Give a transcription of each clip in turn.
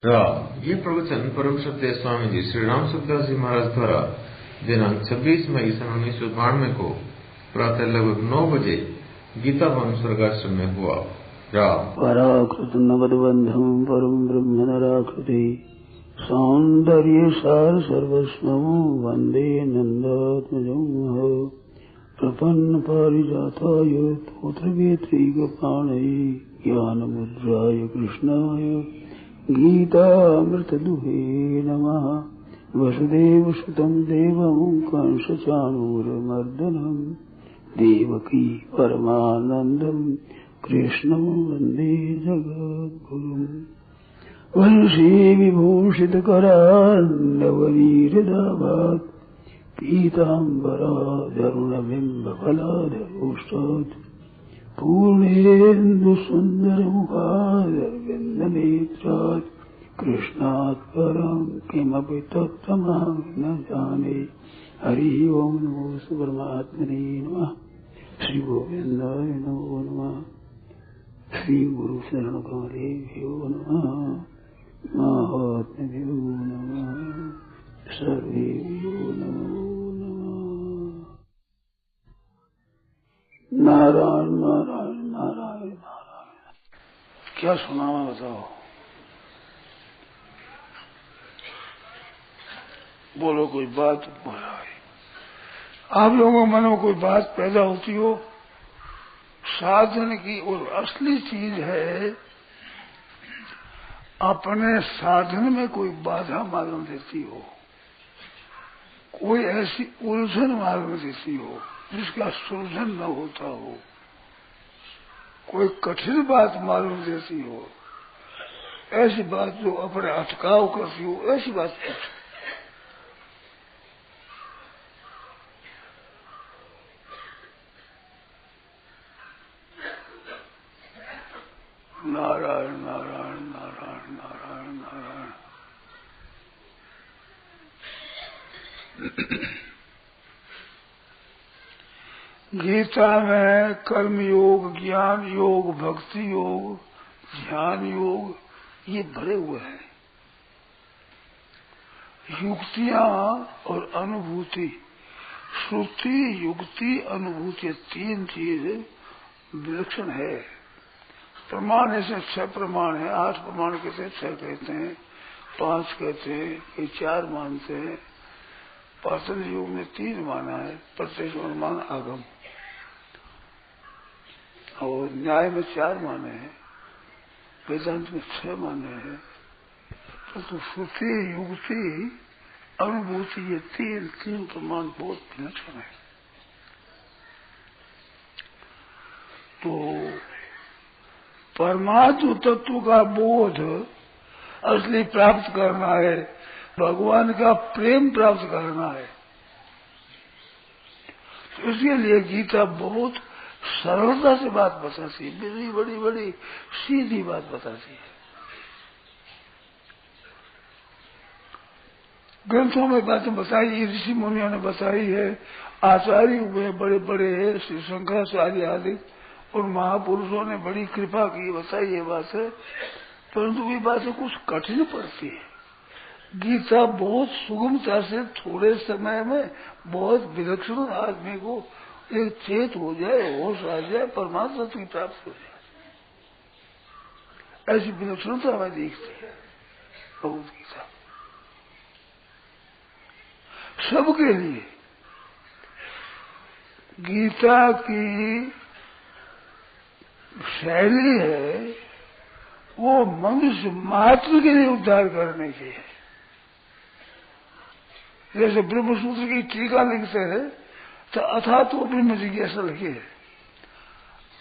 ये प्रवचन परम सत्य स्वामी जी श्री राम सुखदास जी महाराज द्वारा दिनांक 26 मई सन 1992 को प्रातः लगभग 9 बजे गीता भवन स्वर्गाश्रम में हुआ। पराकृत नवदबंधम परम ब्रह्म नराकृति सौंदर्य सार सर्वस्वं वंदे नंदात्मजं प्रपन्न पारिजाताय तोत्रवेत्रैकपाणये ज्ञानमुद्राय कृष्णाय गीतामृतदुहे नमः। वसुदेवसुतं देवं कंसचाणूरमर्दनं देवकी परमानन्दं कृष्णं वन्दे जगद्गुरुम्। वंशी विभूषितकरान्नवनीरदाभात् पीताम्बरादरुणबिम्बफलाधरोष्टात् पूर्णेन्दुसुन्दरमुखादरविन्दनेत्रात् कृष्णात् परं किमपि तत्त्वमहं न जाने। हरिः ओं नमो परमात्मने नमः। श्री गोविन्दाय नमो नमः। श्री गुरु शरण कमलेभ्यो नमः। महात्म्यो नमः। सर्वेभ्यो नमो नमः। नारायण नारायण नारायण नारायण। क्या सुनावा बताओ? बोलो कोई बात बोला। आप लोगों के मन में कोई बात पैदा होती हो, साधन की और असली चीज है अपने साधन में कोई बाधा मालूम देती हो, कोई ऐसी उलझन मालूम देती हो जिसका सुलझन न होता हो, कोई कठिन बात मालूम देती हो, ऐसी बात जो अपने अटकाव करती हो, ऐसी बात पूछो। नारायण नारायण नारायण नारायण नारायण। गीता में कर्म योग, ज्ञान योग, भक्ति योग, ध्यान योग ये भरे हुए हैं। युक्तियां और अनुभूति, श्रुति युक्ति अनुभूति, तीन चीज विलक्षण है। प्रमाण ऐसे 6 प्रमाण है, 8 प्रमाण कहते हैं, 6 कहते हैं, 5 कहते हैं, ये 4 मानते हैं। पाषाण युग में 3 माना है, प्रत्यक्ष अनुमान आगम, और न्याय में 4 माने हैं, वेदांत में 6 माने हैं। तो श्रुति युक्ति अनुभूति ये तीन प्रमाण बहुत विलक्षण है। तो परमात्म तत्व का बोध असली प्राप्त करना है, भगवान का प्रेम प्राप्त करना है। तो इसके लिए गीता बहुत सरलता से बात बताती है, बड़ी बड़ी सीधी बात बताती है। ग्रंथों में बातें बताई, ऋषि मुनियों ने बताई है, आचार्य हुए बड़े बड़े श्री शंकराचार्य आदि और महापुरुषों ने बड़ी कृपा की, बताई ये बात है। परंतु ये बातें कुछ कठिन पड़ती है। गीता बहुत सुगमता से थोड़े समय में बहुत विलक्षण आदमी को एक चेत हो जाए, होश आ जाए, परमात्मा की प्राप्त हो जाए, ऐसी विलक्षणता हमें दिखती है भगवत गीता सबके लिए। गीता की शैली है वो मनुष्य मात्र के लिए उद्धार करने की है। जैसे ब्रह्मसूत्र की टीका लिखते हैं तो अथा तो ब्रह्म जिज्ञासा लिखी है,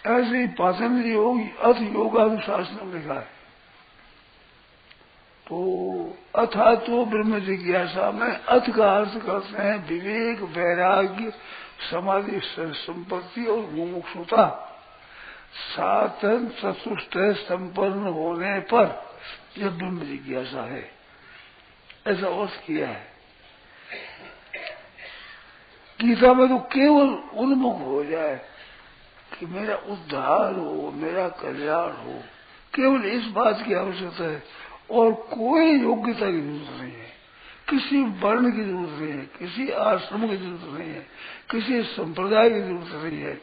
ऐसे ही पातंजलि योग अथ योगानुशासन लिखा है। तो अथा तो ब्रह्म जिज्ञासा में अथ का अर्थ करते हैं विवेक, वैराग्य, समाधि, संपत्ति और मुमुक्षुता, साधन चतुष्ट संपन्न होने पर यह ब्रह्म जिज्ञासा है, ऐसा अर्थ किया है। गीता में तो केवल उन्मुख हो जाए कि मेरा उद्धार हो, मेरा कल्याण हो, केवल इस बात की आवश्यकता है और कोई योग्यता की जरूरत नहीं है, किसी वर्ण की जरूरत नहीं है, किसी आश्रम की जरूरत नहीं है, किसी संप्रदाय की जरूरत नहीं है।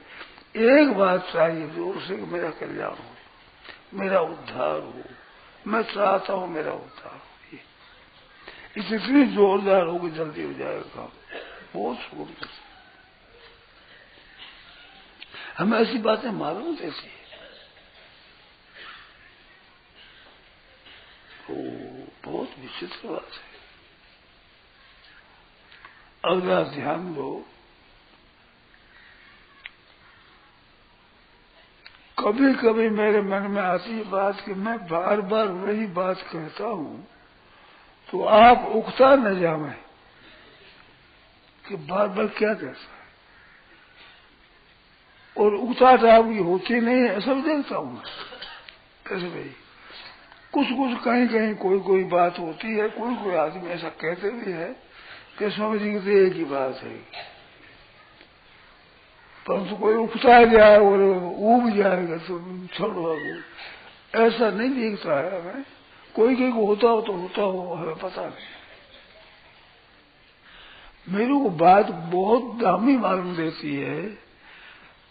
एक बात चाहिए जोर से कि मेरा कल्याण हो, मेरा उद्धार हो। मैं चाहता हूं मेरा उद्धार हो। इतनी जोरदार हो कि जल्दी हो जाएगा काम, बहुत सुंदर। हमें ऐसी बातें मालूम देती है तो बहुत विचित्र बात है। अगला ध्यान दो, कभी कभी मेरे मन में आती है बात कि मैं बार बार वही बात कहता हूं तो आप उकता न जाए कि बार बार क्या कहता है, और उकताहट आपकी होती नहीं है, ऐसा भी देखता हूं मैं। कैसे भाई, कुछ कहीं कहीं कोई बात होती है, कोई आदमी ऐसा कहते भी है कि स्वामी जी की तो एक ही बात है, परंतु कोई उकता जाए और उब जाएगा तो छोड़ो, ऐसा नहीं दिखता है हमें। कोई को होता हो तो होता हो, हमें पता नहीं। मेरे को बात बहुत दामी मालूम देती है।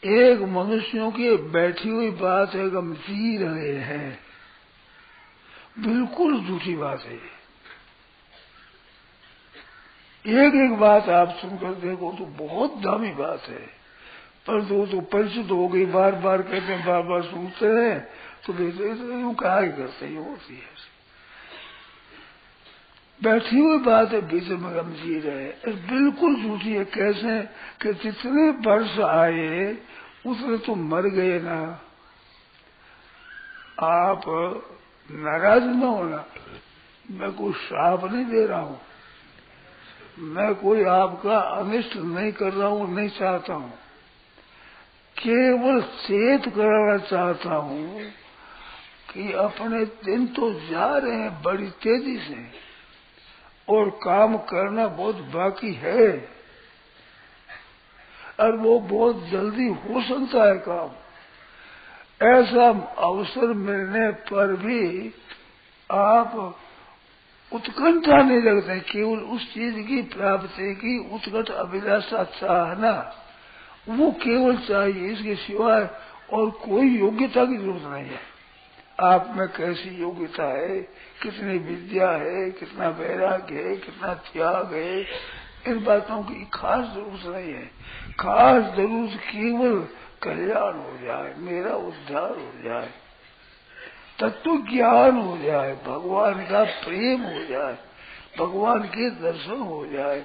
एक मनुष्यों की बैठी हुई बात है कि हम जी रहे हैं, बिल्कुल झूठी बात है। एक बात आप सुनकर देखो तो बहुत दामी बात है, पर तो परिचित हो गई, बार बार कहते हैं, बार बार सुनते हैं तो यूं कहा ही करते ही होती है। बैठी हुई बात है, बीच में हम जी रहे, बिल्कुल झूठी है। कैसे कि जितने वर्ष आए उतने तो मर गए ना। आप नाराज न होना, मैं कोई श्राप नहीं दे रहा हूं, मैं कोई आपका अनिष्ट नहीं कर रहा हूं, नहीं चाहता हूं, केवल चेत कराना चाहता हूं कि अपने दिन तो जा रहे हैं बड़ी तेजी से और काम करना बहुत बाकी है, और वो बहुत जल्दी हो सकता है काम। ऐसा अवसर मिलने पर भी आप उत्कंठा नहीं रखते, केवल उस चीज की प्राप्ति की उत्कट अभिलाषा चाहना, वो केवल चाहिए, इसके सिवाय और कोई योग्यता की जरूरत नहीं है। आप में कैसी योग्यता है, कितनी विद्या है, कितना वैराग्य है, कितना त्याग है, इन बातों की खास जरूरत नहीं है। खास जरूरत केवल कल्याण हो जाए, मेरा उद्धार हो जाए, तत्व ज्ञान हो जाए, भगवान का प्रेम हो जाए, भगवान के दर्शन हो जाए,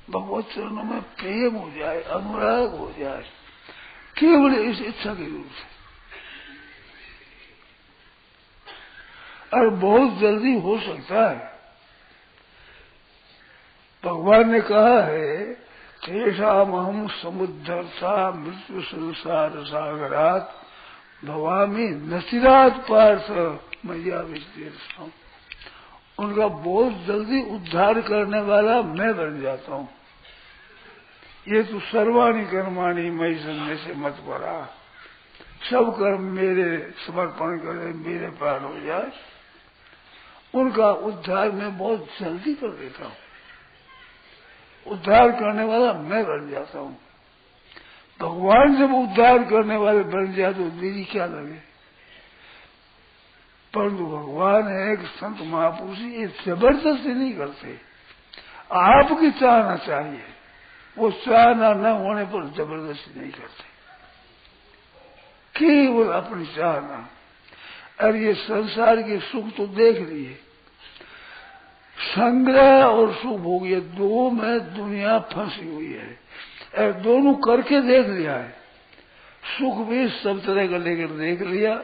भगवत चरणों में प्रेम हो जाए, अनुराग हो जाए, केवल इस इच्छा की जरूरत है। और बहुत जल्दी हो सकता है। भगवान ने कहा है, तेषाम अहम समुद्धर्ता मृत्यु संसार सागरात भवामी नचिरात पार्थ मैया विस्तीर्थ। उनका बहुत जल्दी उद्धार करने वाला मैं बन जाता हूँ। ये तो सर्वाणी कर्माणी मई संग से मत पड़ा, सब कर्म मेरे समर्पण करे, मेरे प्राण हो जाए, उनका उद्धार मैं बहुत जल्दी कर देता हूँ। उद्धार करने वाला मैं बन जाता हूँ। भगवान जब उद्धार करने वाले बन जाए तो देरी क्या लगे। परंतु भगवान है कि संत महापुरुष ये जबरदस्ती नहीं करते, आपकी चाहना चाहिए, वो चाहना न होने पर जबरदस्ती नहीं करते, केवल अपनी चाहना। और ये संसार के सुख तो देख लिए, संग्रह और सुख हो गया, दो में दुनिया फंसी हुई है, और दोनों करके देख लिया है। सुख भी सब तरह का लेकर देख लिया,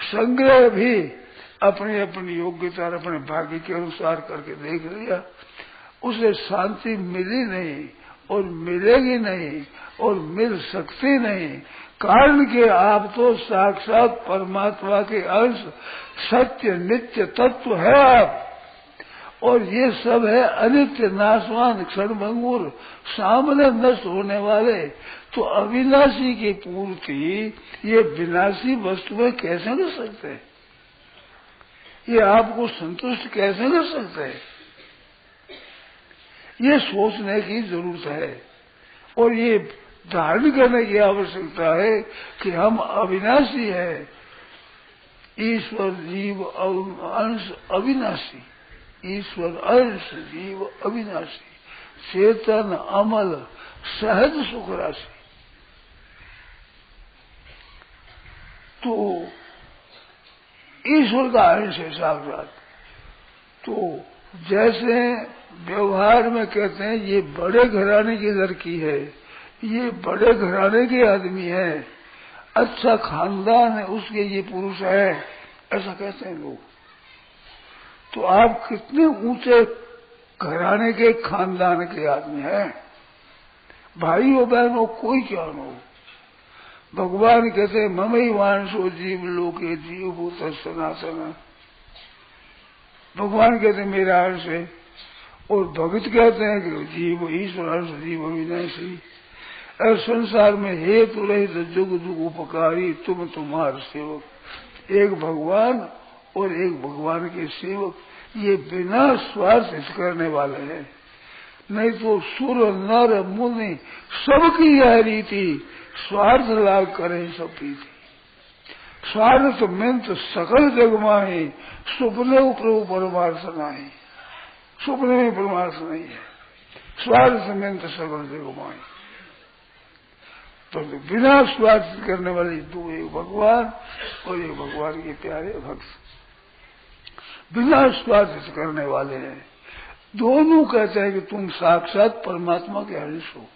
संग्रह भी अपनी अपनी योग्यता और अपने भाग्य के अनुसार करके देख लिया, उसे शांति मिली नहीं और मिलेगी नहीं और मिल सकती नहीं। कारण के आप तो साक्षात परमात्मा के अंश, सत्य नित्य तत्व है आप, और ये सब है अनित्य नाशवान क्षणभंगुर सामने नष्ट होने वाले। तो अविनाशी की पूर्ति ये विनाशी वस्तु में कैसे कर सकते हैं। ये आपको संतुष्ट कैसे कर सकते हैं? ये सोचने की जरूरत है और ये धारण करने की आवश्यकता है कि हम अविनाशी है। ईश्वर जीव अंश अविनाशी, ईश्वर अंश जीव अविनाशी, चेतन अमल सहज सुख राशि। तो ईश्वर का अंश है साक्षात। तो जैसे व्यवहार में कहते हैं ये बड़े घराने की लड़की है, ये बड़े घराने के आदमी है, अच्छा खानदान है उसके, ये पुरुष है, ऐसा कहते हैं लोग। तो आप कितने ऊंचे घराने के खानदान के आदमी हैं, भाइयों बहनों कोई क्या हो। भगवान कहते हैं ममई वांशो जीव लोके जीव भूत सनातन। भगवान कहते हैं मेरा अंश है और भगत कहते हैं कि जीव ईश्वर अंश जीव अविनाशी। और संसार में हेतु रहित जुग जुग उपकारी तुम तुम्हार सेवक। एक भगवान और एक भगवान के सेवक, ये बिना स्वार्थ करने वाले हैं। नहीं तो सुर नर मुनि सबकी यह रीति, स्वार्थ लाभ करे सब प्रीति। स्वार्थ मिंत सकल जग माही, सुपने प्रभु परमार्थ नहीं। सुपने में परमार्थ नहीं है, स्वार्थ मिंत सकल जग माही। तो बिना स्वार्थ करने वाली दो, एक भगवान और एक भगवान के प्यारे भक्त, बिना स्वार्थ करने वाले हैं। दोनों कहते हैं कि तुम साक्षात परमात्मा के अंश हो।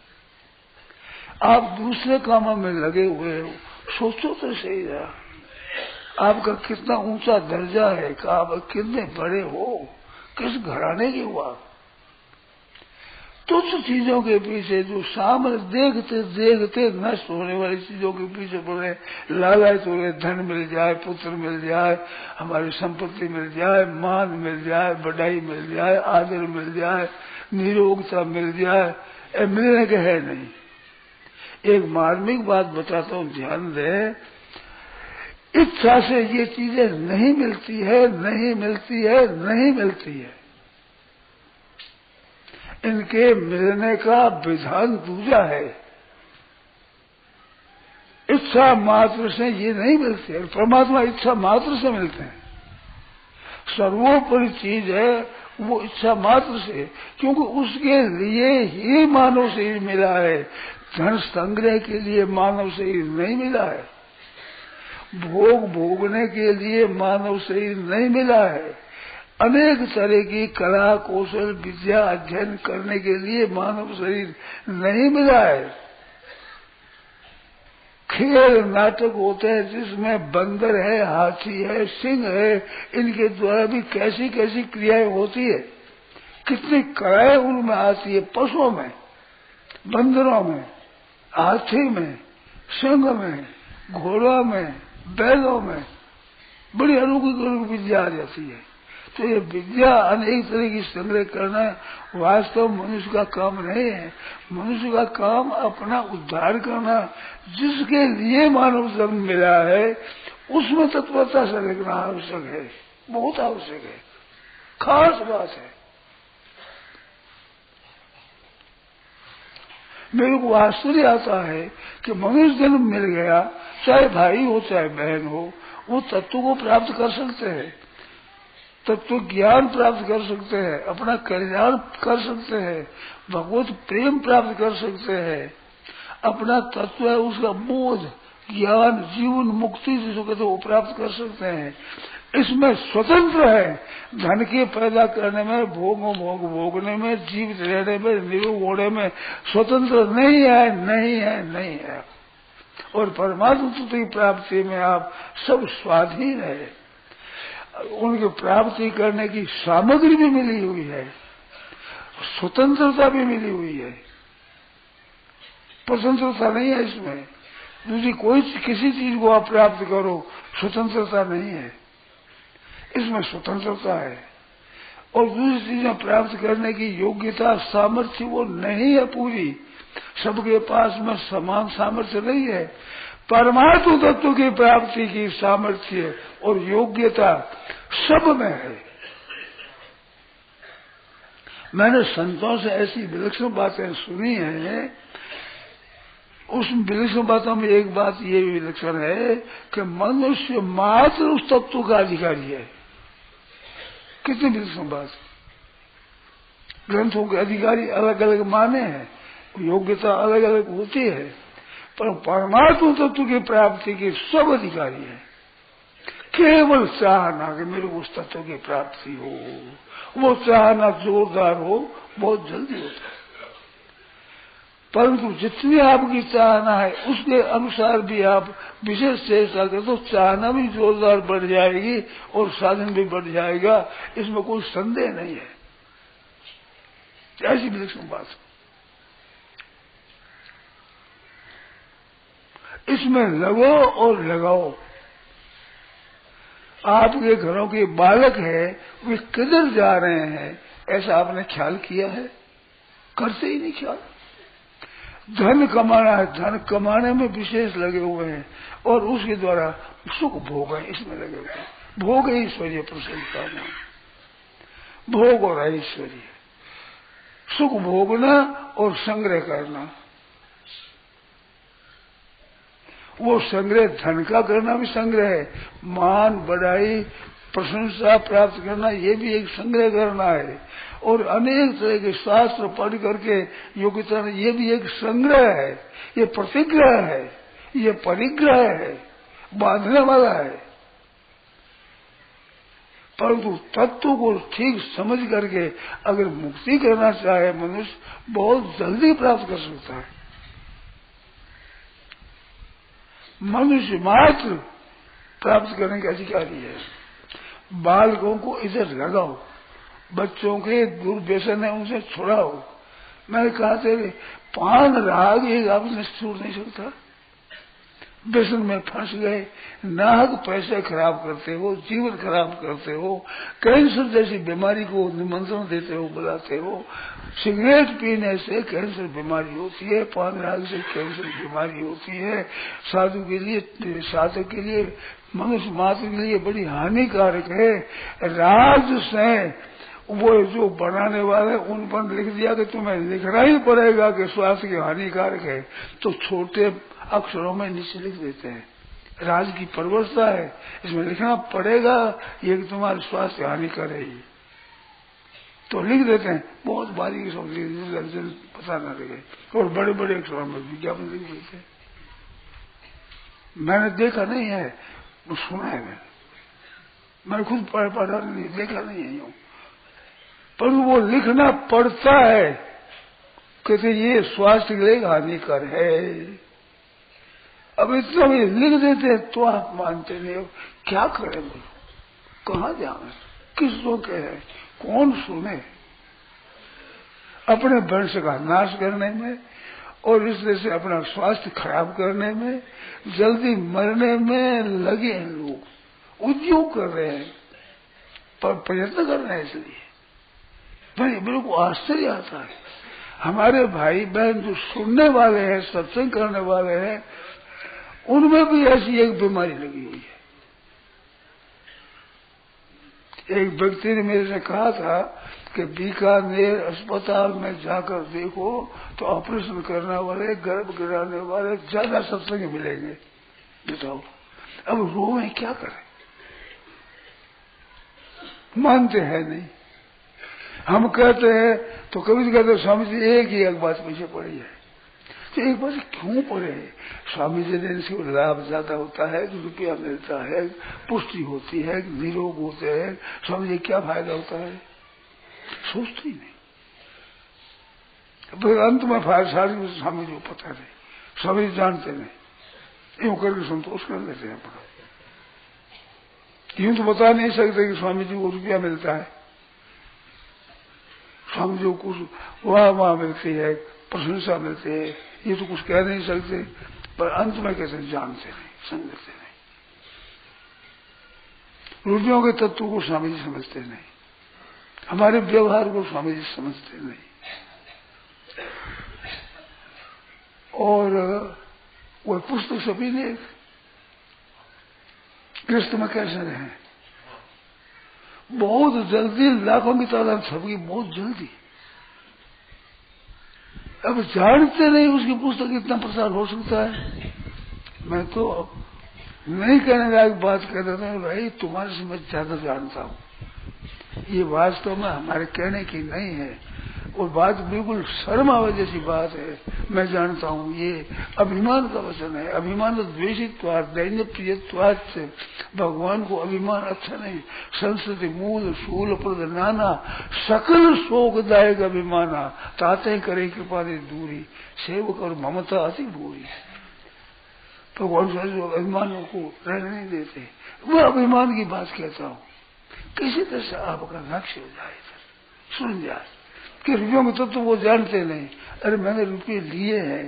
आप दूसरे कामों में लगे हुए हो, सोचो तो सही है आपका कितना ऊंचा दर्जा है, कि आप कितने बड़े हो, किस घराने के हो आप। तुच्छ चीजों के पीछे जो सामने देखते देखते नष्ट होने वाली चीजों के पीछे पड़े, लालच हो रहे, धन मिल जाए, पुत्र मिल जाए, हमारी संपत्ति मिल जाए, मान मिल जाए, बढ़ाई मिल जाए, आदर मिल जाए, निरोगता मिल जाए, मिलने के है नहीं। एक मार्मिक बात बताता हूँ, ध्यान दे। इच्छा से ये चीजें नहीं मिलती है, नहीं मिलती है, नहीं मिलती है। इनके मिलने का विधान दूसरा है। इच्छा मात्र से ये नहीं मिलते हैं, परमात्मा इच्छा मात्र से मिलते हैं। सर्वोपरि चीज है वो इच्छा मात्र से, क्योंकि उसके लिए ही मानव शरीर मिला है। धन संग्रह के लिए मानव शरीर नहीं मिला है, भोग भोगने के लिए मानव शरीर नहीं मिला है, अनेक तरह की कला कौशल विद्या अध्ययन करने के लिए मानव शरीर नहीं मिला है। खेल नाटक होते हैं जिसमें बंदर है, हाथी है, सिंह है, इनके द्वारा भी कैसी कैसी क्रियाएं होती है, कितनी कलाएं उनमें आती है। पशुओं में, बंदरों में, हाथी में, सिंह में, घोड़ों में, बैलों में बड़ी अनोखी विद्या आ जाती है। तो ये विद्या अनेक तरह की संग्रह करना वास्तव मनुष्य का काम नहीं है। मनुष्य का काम अपना उद्धार करना, जिसके लिए मानव जन्म मिला है उसमें तत्परता से देखना आवश्यक है, बहुत आवश्यक है, खास बात है। मेरे को आश्चर्य आता है कि मनुष्य जन्म मिल गया, चाहे भाई हो चाहे बहन हो, वो तत्व को प्राप्त कर सकते हैं, तत्व ज्ञान प्राप्त कर सकते हैं, अपना कल्याण कर सकते हैं, भगवत प्रेम प्राप्त कर सकते हैं, अपना तत्व है उसका बोध ज्ञान जीवन मुक्ति जिसको कहते हैं वो प्राप्त कर सकते हैं। इसमें स्वतंत्र है, धन के पैदा करने में, भोग भोगने में, जीवित रहने में, निरोग होने में स्वतंत्र नहीं है, नहीं है, नहीं है। और परमात्मा की प्राप्ति में आप सब स्वाधीन है। उनकी प्राप्ति करने की सामग्री भी मिली हुई है, स्वतंत्रता भी मिली हुई है, स्वतंत्रता नहीं है इसमें। दूसरी कोई किसी चीज को आप प्राप्त करो, स्वतंत्रता नहीं है, इसमें स्वतंत्रता है। और दूसरी चीजें प्राप्त करने की योग्यता सामर्थ्य वो नहीं है पूरी, सबके पास में समान सामर्थ्य नहीं है। परमात्म तत्व की प्राप्ति की सामर्थ्य और योग्यता सब में है। मैंने संतों से ऐसी विलक्षण बातें सुनी हैं, उस विलक्षण बातों में एक बात ये विलक्षण है कि मनुष्य मात्र उस तत्व का अधिकारी है। कितनी विलक्षण बात। ग्रंथों के अधिकारी अलग अलग माने हैं, योग्यता अलग अलग होती है, पर परमात्मा तत्व की प्राप्ति के सब अधिकारी है। केवल चाहना कि मेरे को उस तत्व की प्राप्ति हो, वो चाहना जोरदार हो, बहुत जल्दी होता है। परंतु जितनी आपकी चाहना है उसके अनुसार भी आप विशेष चेष्टा करें तो चाहना भी जोरदार बढ़ जाएगी और साधन भी बढ़ जाएगा, इसमें कोई संदेह नहीं है। ऐसी विलक्षण बात। इसमें लगो और लगाओ। आपके घरों के बालक है, वे किधर जा रहे हैं ऐसा आपने ख्याल किया है? करते ही नहीं ख्याल। धन कमाना है, धन कमाने में विशेष लगे हुए हैं और उसके द्वारा सुख भोग है, इसमें लगे हुए हैं। भोग ऐश्वर्य प्रसन्नता नाम, भोग और ऐश्वर्य, सुख भोगना और संग्रह करना। वो संग्रह धन का करना भी संग्रह है, मान बढ़ाई प्रशंसा प्राप्त करना ये भी एक संग्रह करना है, और अनेक तरह के शास्त्र पढ़ करके योग्यता ये भी एक संग्रह है। ये प्रतिग्रह है, ये परिग्रह है, बांधने वाला है। परंतु तत्व को ठीक समझ करके अगर मुक्ति करना चाहे मनुष्य बहुत जल्दी प्राप्त कर सकता है। मनुष्य मात्र प्राप्त करने का अधिकारी है। बालकों को इधर लगाओ, बच्चों के दुर्व्यसन है उनसे छुड़ाओ। मैंने कहा तेरे पान राग एक आपने छोड़ नहीं सकता। व्यसन में फंस गए, नाहक पैसे खराब करते हो, जीवन खराब करते हो, कैंसर जैसी बीमारी को निमंत्रण देते हो, बुलाते हो। सिगरेट पीने से कैंसर बीमारी होती है, पान राग से कैंसर बीमारी होती है। साधु के लिए, साधक के लिए, मनुष्य मात्र के लिए बड़ी हानिकारक है। राज से वो जो बनाने वाले उन पर लिख दिया कि तुम्हें लिखना ही पड़ेगा कि स्वास्थ्य की हानिकारक है, तो छोटे अक्षरों में नीचे लिख देते हैं। राज की परवस्था है, इसमें लिखना पड़ेगा ये कि तुम्हारे स्वास्थ्य हानिकारक है, तो लिख देते हैं। बहुत बारीकी समझ पता न लगे, और बड़े बड़े अक्षरों में विज्ञापन लिख देते हैं। मैंने देखा नहीं है, वो सुना है। मैंने खुद पढ़ा नहीं, देखा नहीं है यूं, पर वो लिखना पड़ता है कहते ये स्वास्थ्य के लिए हानिकर है। अब इतना भी लिख देते हैं तो आप मानते नहीं हो। क्या करें बोलो, कहाँ जाए, किस रोके है, कौन सुने? अपने वंश का नाश करने में और इस तरह से अपना स्वास्थ्य खराब करने में, जल्दी मरने में लगे हैं लोग, उद्योग कर रहे हैं, पर प्रयत्न कर रहे हैं। इसलिए भाई मेरे को आश्चर्य आता है, हमारे भाई बहन जो सुनने वाले हैं, सत्संग करने वाले हैं, उनमें भी ऐसी एक बीमारी लगी हुई है। एक व्यक्ति ने मेरे से कहा था कि बीकानेर अस्पताल में जाकर देखो तो ऑपरेशन करने वाले, गर्भ गिराने वाले ज्यादा सत्संग मिलेंगे। बताओ अब रोए क्या करें? मानते हैं नहीं। हम कहते हैं तो कभी कहते स्वामी जी एक ही एक बात पीछे पड़ी है, तो एक बात क्यों पड़े? स्वामी जी ने इनसे लाभ ज्यादा होता है, रुपया मिलता है, पुष्टि होती है, निरोग होते हैं, स्वामी जी क्या फायदा होता है? सोचते ही नहीं। तो अंत में फायदा स्वामी जी को पता नहीं, स्वामी जी जानते नहीं, यूं करके संतोष कर लेते हैं अपना। यूं तो बता नहीं सकते कि स्वामी जी को रुपया मिलता है, स्वामी जी को कुछ वाह मिलती है, प्रशंसा मिलती है, ये तो कुछ कह नहीं सकते, पर अंत में कैसे जानते नहीं, समझते नहीं। रुपयों के तत्व को स्वामी जी समझते नहीं, हमारे व्यवहार को स्वामी जी समझते नहीं। और वो पुस्तक सभी ने गृहस्थ में कैसे रहे, बहुत जल्दी लाखों की तादाद सबकी बहुत जल्दी। अब जानते नहीं उसकी पुस्तक इतना प्रसार हो सकता है। मैं तो नहीं कहने लायक बात कह देता हूँ, भाई तुम्हारे से मैं ज्यादा जानता हूँ। ये वास्तव में हमारे कहने की नहीं है, और बात बिल्कुल शर्म आवे जैसी बात है। मैं जानता हूँ, ये अभिमान का वचन है। अभिमान तो द्वेषित्वाद दैन्य प्रियत्वाद से भगवान को अभिमान अच्छा नहीं। संस्कृति मूल शूल प्रद नाना सकल शोकदायक अभिमाना ताते करे कृपा दे दूरी सेवक और ममता अति भूरी। भगवान जो अभिमानों को रहने नहीं देते, वो अभिमान की बात कहता हूँ। किसी तरह से आपका लक्ष्य हो जाए, सुन जाए कि रुपयों को तो वो जानते नहीं। अरे मैंने रुपये लिए हैं,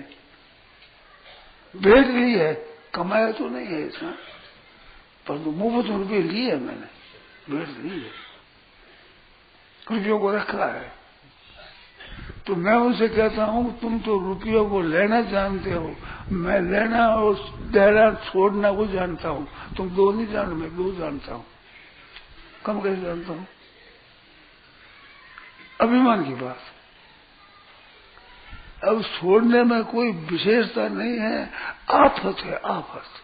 भेंट ली है, कमाया तो नहीं है इतना, परंतु मुफ्त में रुपये लिए है, मैंने भेंट ली है, रुपयों को रखा है। तो मैं उनसे कहता हूँ तुम तो रुपयों को लेना जानते हो, मैं लेना और देना छोड़ना को जानता हूँ। तुम दो नहीं जानते, मैं दो जानता हूँ। कम कैसे जानता हूँ? अभिमान की बात। अब छोड़ने में कोई विशेषता नहीं है, आफत है, आफत।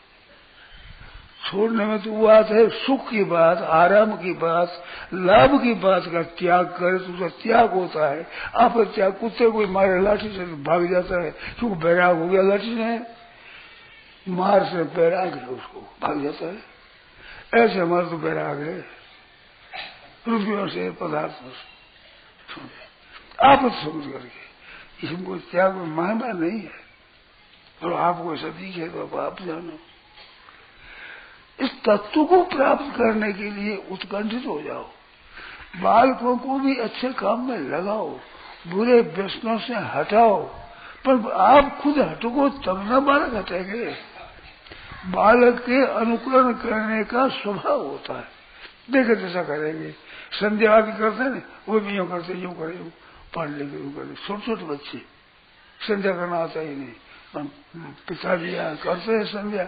छोड़ने में तो वो बात है सुख की बात, आराम की बात, लाभ की बात का त्याग करे तो उसका त्याग होता है। आप त्याग, कुत्ते कोई मारे लाठी से भाग जाता है, क्योंकि बैराग हो गया लाठी से, मार से बैराग है, उसको भाग जाता है। ऐसे हमारे तो बैराग है रुपयों से, पदार्थों से। आप समझ करके इसमें कोई त्याग में महिमा नहीं है, और आपको ऐसा दिखे तो आप जानो। इस तत्व को प्राप्त करने के लिए उत्कंठित हो जाओ, बालकों को भी अच्छे काम में लगाओ, बुरे व्यसनों से हटाओ। पर आप खुद हटोगे तब न बालक हटेंगे। बालक के अनुकरण करने का स्वभाव होता है, देखे जैसा करेंगे। संध्या आदि करते हैं, वो भी यूँ करते, यूँ करे, यूँ पढ़ लेंगे, यूँ करते। छोटे छोटे बच्चे संध्या करना आता ही नहीं, पिताजी करते हैं संध्या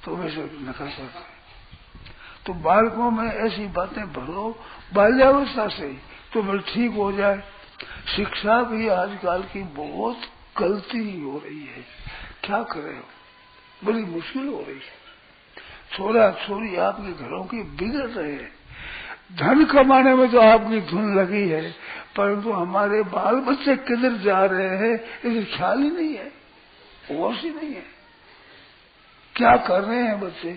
तो वैसे नकल करते हैं। तो बालकों में ऐसी बातें भरो बाल्यावस्था से, तो बल ठीक हो जाए। शिक्षा भी आजकल की बहुत गलती हो रही है, क्या करें, बड़ी मुश्किल हो रही है। छोरा छोरी आपके घरों की बिगड़ रहे हैं। धन कमाने में तो आपकी धुन लगी है, परंतु हमारे बाल बच्चे किधर जा रहे हैं इसे ख्याल ही नहीं है, होश ही नहीं है। क्या कर रहे हैं बच्चे,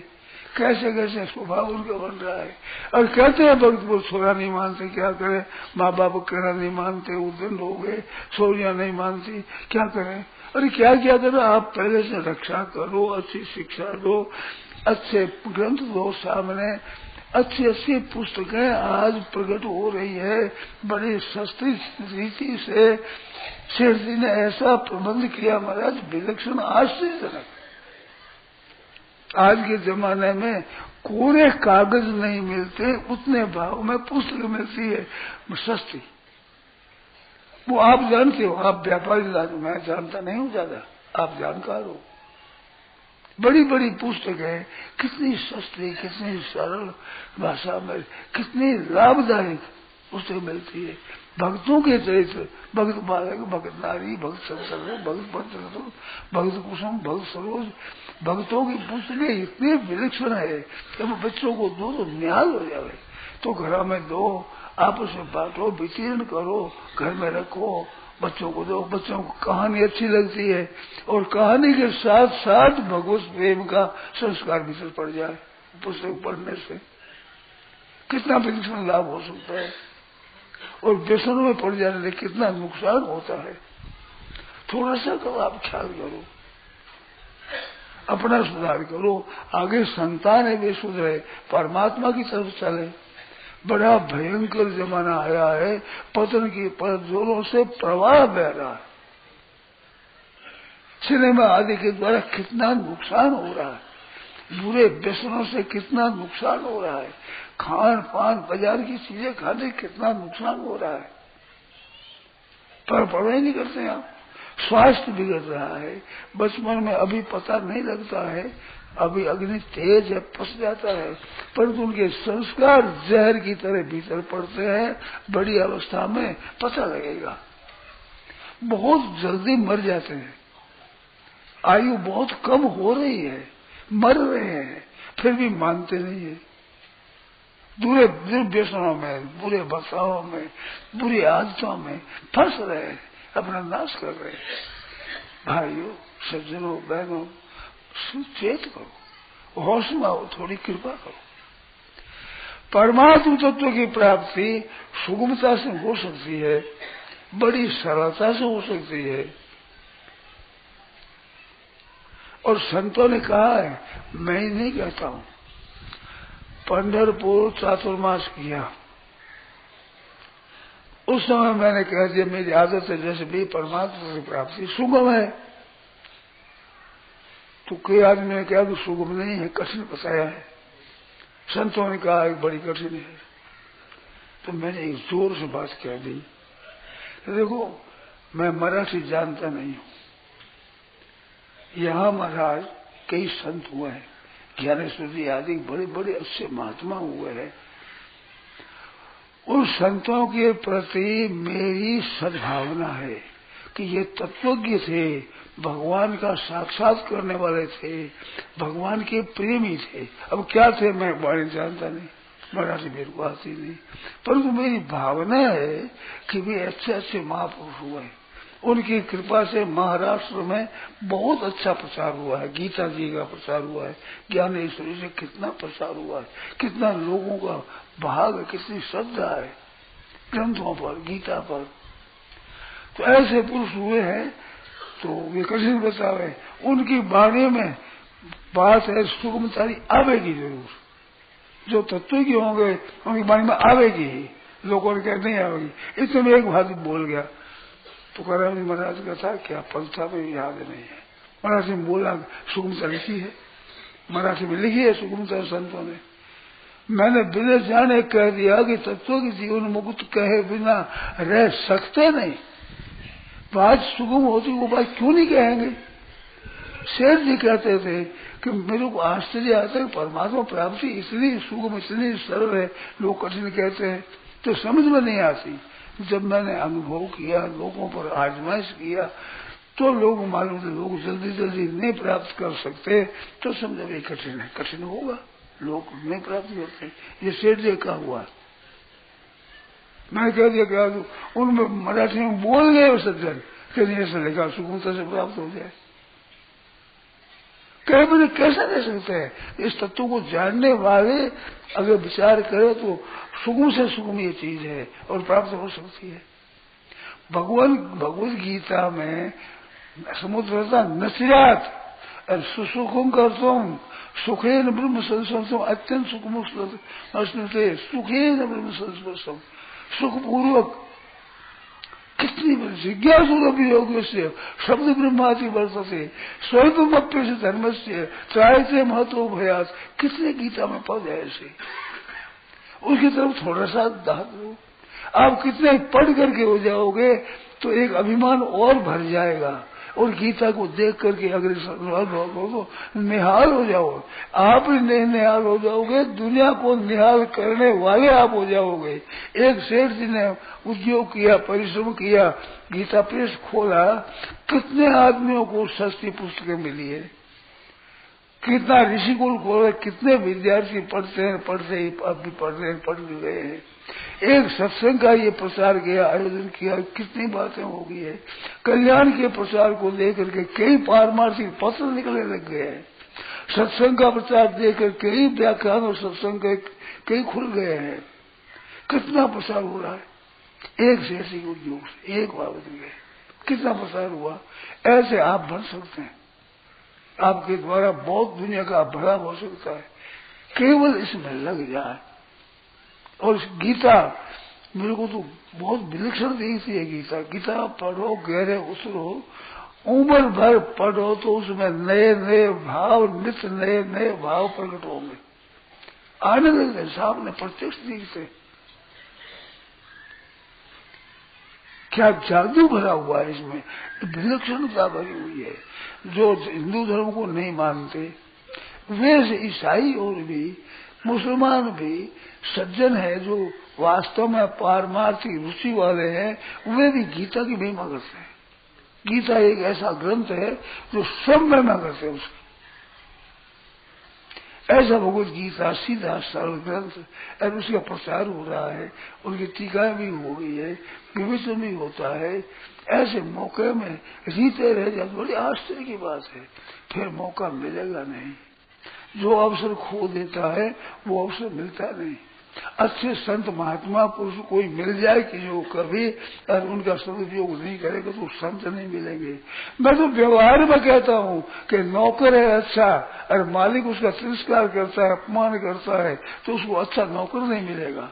कैसे कैसे स्वभाव उनका बन रहा है। और कहते हैं भक्त वो छोरा नहीं मानते, क्या करें, माँ बाप कहना नहीं मानते, उद्दंड हो गए, छोरियां नहीं मानती, क्या करें। अरे क्या क्या करो, आप पहले से रक्षा करो, अच्छी शिक्षा दो, अच्छे ग्रंथ दो सामने, अच्छी अच्छी पुस्तकें आज प्रकट हो रही है। बड़ी सस्ती रीति से शेर जी ने ऐसा प्रबंध किया महाराज, विलक्षण आश्चर्यजनक। आज के जमाने में कोरे कागज नहीं मिलते, उतने भाव में पुस्तक मिलती है सस्ती। वो आप जानते हो, आप व्यापारी, मैं जानता नहीं हूँ ज्यादा, आप जानकार हो। बड़ी बड़ी पुस्तकें कितनी सस्ती, कितनी सरल भाषा में, कितनी लाभदायक पुस्तक मिलती है। भक्तों के चरित्र, भक्त बालक, भक्त नारी, भक्त संसर्ग, भक्त पंचरत्न, भक्त कुसुम, भक्त सरोज, भक्तों की पुस्तकें इतनी विलक्षण है कि बच्चों को दो तो न्याल हो जाए। तो घर में दो, आपस में बांटो, वितीर्ण करो, घर में रखो, बच्चों को दो। बच्चों को कहानी अच्छी लगती है, और कहानी के साथ साथ भगवत प्रेम का संस्कार भीतर पड़ जाए पुस्तक पढ़ने से, कितना विलक्षण लाभ हो सकता है। और व्यसनों में पड़ जाने से कितना नुकसान होता है। थोड़ा सा करो, आप ख्याल करो, अपना सुधार करो, आगे संतान है वे सुधरे, परमात्मा की तरफ चले। बड़ा भयंकर जमाना आया है, पतन की जोरों से प्रवाह बह रहा है। सिनेमा आदि के द्वारा कितना नुकसान हो रहा है, बुरे व्यसनों से कितना नुकसान हो रहा है, खान पान बाजार की चीजें खाने कितना नुकसान हो रहा है, पर परवाह नहीं करते आप। स्वास्थ्य बिगड़ रहा है। बचपन में अभी पता नहीं लगता है, अभी अग्नि तेज है, फंस जाता है, परंतु उनके संस्कार जहर की तरह भीतर पड़ते हैं। बड़ी अवस्था में पता लगेगा, बहुत जल्दी मर जाते हैं। आयु बहुत कम हो रही है, मर रहे हैं, फिर भी मानते नहीं है। बुरे व्यसनों में, बुरे बसावों में, बुरी आदतों में फंस रहे हैं, अपना नाश कर रहे हैं। भाइयों, सज्जनों, बहनों, सुचेत करो, होश में आओ, थोड़ी कृपा करो। परमात्म तत्व की प्राप्ति सुगमता से हो सकती है, बड़ी सरलता से हो सकती है। और संतों ने कहा है, मैं ही नहीं कहता हूं, पंढरपुर चातुर्मास किया, उस समय मैंने कह दिया मेरी आदत है जैसे भी परमात्मा की प्राप्ति सुगम है। तो कई आदमी ने कहा कि सुगम नहीं है, कठिन बताया है। संतों ने कहा एक बड़ी कठिन है। तो मैंने एक जोर से बात कह दी, देखो मैं मराठी जानता नहीं हूं, यहाँ महाराज कई संत हुए हैं, ज्ञानेश्वर जी आदि बड़े बड़े अच्छे महात्मा हुए हैं। उन संतों के प्रति मेरी सद्भावना है कि ये तत्वज्ञ थे, भगवान का साक्षात करने वाले थे, भगवान के प्रेमी थे। अब क्या थे मैं बारे जानता नहीं, मराठी मेरे को आती नहीं, परंतु मेरी भावना है कि वे अच्छे अच्छे महापुरुष हुए। उनकी कृपा से महाराष्ट्र में बहुत अच्छा प्रचार हुआ है, गीता जी का प्रचार हुआ है, ज्ञानेश्वरी से कितना प्रचार हुआ है, कितना लोगों का भाग, कितनी श्रद्धा है ग्रंथों पर, गीता पर। तो ऐसे पुरुष हुए हैं, तो वे कठिन बतावे, उनकी वाणी में बात है सुगमता आवेगी जरूर। जो तत्व की होंगे उनकी वाणी में आवेगी ही, लोगों ने कहते नहीं आवेगी। इसमें मैं एक बात बोल गया, तो तुकाराम महाराज का था क्या, पंथा में याद नहीं है, मराठी में बोला, सुगमता लिखी है, मराठी में लिखी है सुगमता संतों ने। मैंने बिना जाने कह दिया कि तत्व की जीवन मुक्त कहे बिना रह सकते नहीं। बात सुगम होती वो बात क्यों नहीं कहेंगे। शेर जी कहते थे कि मेरे को आश्चर्य आता है, परमात्मा प्राप्ति इतनी सुगम, इतनी सरल है, लोग कठिन कहते हैं, तो समझ में नहीं आती। जब मैंने अनुभव किया, लोगों पर आजमाइश किया, तो लोग मालूम थे लोग जल्दी जल्दी नहीं प्राप्त कर सकते, तो समझो ये कठिन है, कठिन होगा, लोग नहीं प्राप्त करते। ये शेर जी का हुआ, मैं कह दिया क्या उनमें मराठी में बोल गए सज्जन, कहीं ऐसा लिखा सुगमता से प्राप्त हो जाए। कई बजे कैसे दे सकते हैं। इस तत्व को जानने वाले अगर विचार करे तो सुगम से सुगम ये चीज है और प्राप्त हो सकती है। भगवद गीता में समुद्रता नचिरात और सुसुखम करतुम सुखेन ब्रह्म संस्पर्शम अत्यंत सुखम स्मृते सुखेन ब्रह्म संस्पर्शम, सुखपूर्वक कितनी जिज्ञासु योग से शब्द ब्रह्मादि वर्षसे स्वयं अप्य से धर्म से त्रायते महत्व भयास, कितने गीता में पद है ऐसे। उसकी तरफ थोड़ा सा ध्यान दो, आप कितने पढ़ करके हो जाओगे तो एक अभिमान और भर जाएगा, और गीता को देख करके अग्रसर हो तो निहाल हो जाओ। आप ही नहीं निहाल हो जाओगे, दुनिया को निहाल करने वाले आप हो जाओगे। एक सेठ जी ने उद्योग किया, परिश्रम किया, गीता प्रेस खोला, कितने आदमियों को सस्ती पुस्तकें मिली है, कितना ऋषिकुल खोला, कितने विद्यार्थी पढ़ते हैं, पढ़ते ही अब भी पढ़ रहे हैं, पढ़ भी गए हैं। एक सत्संग का ये प्रचार किया, आयोजन किया, कितनी बातें हो गई है। कल्याण के प्रचार को लेकर के कई पारमार्थिक पत्र निकले लग गए हैं। सत्संग का प्रचार देकर कई व्याख्यान और सत्संग के कई खुल गए हैं। कितना प्रचार हो रहा है एक जैसी उद्योग से, एक बाबत में कितना प्रचार हुआ। ऐसे आप बन सकते हैं, आपके द्वारा बहुत दुनिया का भला हो सकता है, केवल इसमें लग जाए। और इस गीता मेरे को तो बहुत विलक्षण दिखती है गीता। गीता पढ़ो, गहरे उतरो, उम्र भर पढ़ो तो उसमें नए नए भाव, नित्य नए नए भाव प्रकट होंगे, आनंद के सामने प्रत्यक्ष दिखते। क्या जादू भरा हुआ है इसमें, विलक्षणता भरी हुई है। जो हिंदू धर्म को नहीं मानते वे ईसाई और भी मुसलमान भी सज्जन है, जो वास्तव में पारमार्थिक रुचि वाले हैं, वे भी गीता की महिमा करते हैं। गीता एक ऐसा ग्रंथ है जो सब महिमा करते हैं उसकी। ऐसा भगवत गीता सीधा सरल ग्रंथ, और उसका प्रचार हो रहा है, उनकी टीकाएं भी हो गई है, विवेचन भी होता है। ऐसे मौके में जीते रह जाए बड़ी आश्चर्य की बात है, फिर मौका मिलेगा नहीं। जो अवसर खो देता है वो अवसर मिलता नहीं। अच्छे संत महात्मा पुरुष कोई मिल जाए कि जो कभी और उनका सदुपयोग नहीं करेगा तो संत नहीं मिलेंगे। मैं तो व्यवहार में कहता हूँ कि नौकर है अच्छा और मालिक उसका तिरस्कार करता है, अपमान करता है, तो उसको अच्छा नौकर नहीं मिलेगा।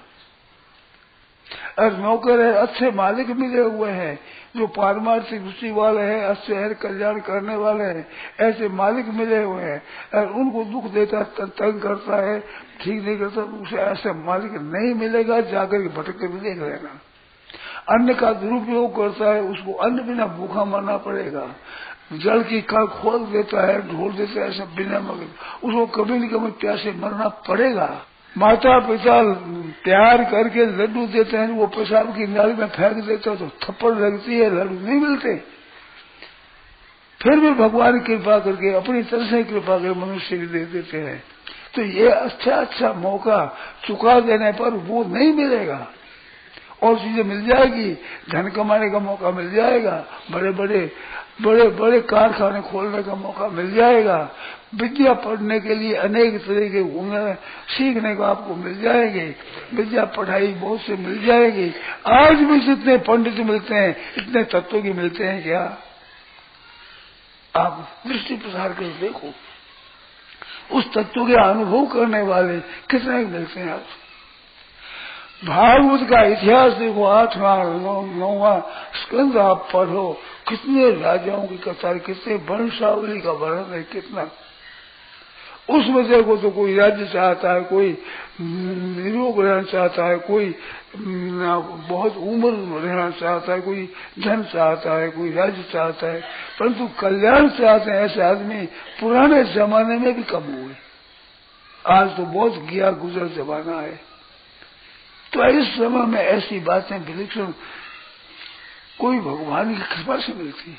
और नौकर है अच्छे मालिक मिले हुए हैं जो पारमार्थिक रुचि वाले हैं, अच्छे है कल्याण करने वाले हैं, ऐसे मालिक मिले हुए हैं और उनको दुख देता तंग करता है, ठीक नहीं करता, तो उसे ऐसे मालिक नहीं मिलेगा। जाकर के भटक कर भी देख लेना। अन्न का दुरुपयोग करता है, उसको अन्न बिना भूखा मरना पड़ेगा। जल की कल खोल देता है, ढोल देता है, ऐसा बिना मगर उसको कभी न कभी प्यासे मरना पड़ेगा। माता पिता प्यार करके लड्डू देते हैं, वो पेशाब की नाली में फेंक देते हैं तो थप्पड़ लगती है, लड्डू नहीं मिलते। फिर भी भगवान कृपा करके अपनी तरह से कृपा कर मनुष्य को दे देते हैं। तो ये अच्छा मौका चुका देने पर वो नहीं मिलेगा। और चीजें मिल जाएगी, धन कमाने का मौका मिल जाएगा, बड़े कारखाने खोलने का मौका मिल जाएगा, विद्या पढ़ने के लिए अनेक तरह के हुनर सीखने को आपको मिल जाएंगे, विद्या पढ़ाई बहुत से मिल जाएगी। आज भी जितने पंडित मिलते हैं इतने तत्वों के मिलते हैं क्या? आप दृष्टि प्रसार कर देखो, उस तत्व के अनुभव करने वाले कितने मिलते हैं आप। भागवत का इतिहास देखो, 8वां 9वां स्कंद आप पढ़ो, कितने राजाओं की कथा, कितने वंशावली का वर्णन है, कितना। उसमें देखो तो कोई राज्य चाहता है, कोई निरोग रहना चाहता है, कोई बहुत उम्र रहना चाहता है, कोई धन चाहता है, कोई राज्य चाहता है, परंतु कल्याण चाहते हैं ऐसे आदमी पुराने जमाने में भी कम हुए। आज तो बहुत गया गुजर जमाना है। तो इस समय में ऐसी बातें विलक्षण कोई भगवान की कृपा से मिलती है।